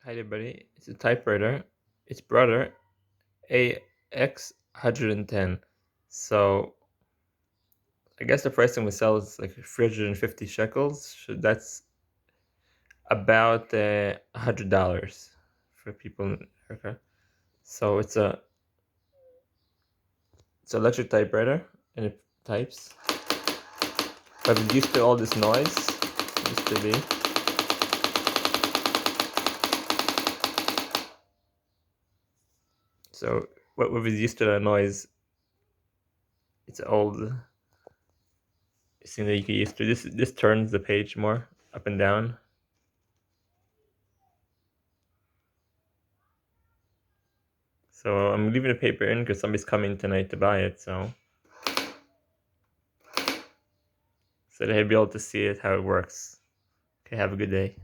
Hi everybody, it's a typewriter. Its brother, AX-110. So I guess the price we sell is like 350 shekels. So that's about $100 for people in America. So it's an electric typewriter and it types. But I'm used to all this noise. Used to be. So what we're used to the noise. It's old. It seems that you get used to this. This turns the page more up and down. So I'm leaving the paper in because somebody's coming tonight to buy it. So they'll be able to see it how it works. Okay, have a good day.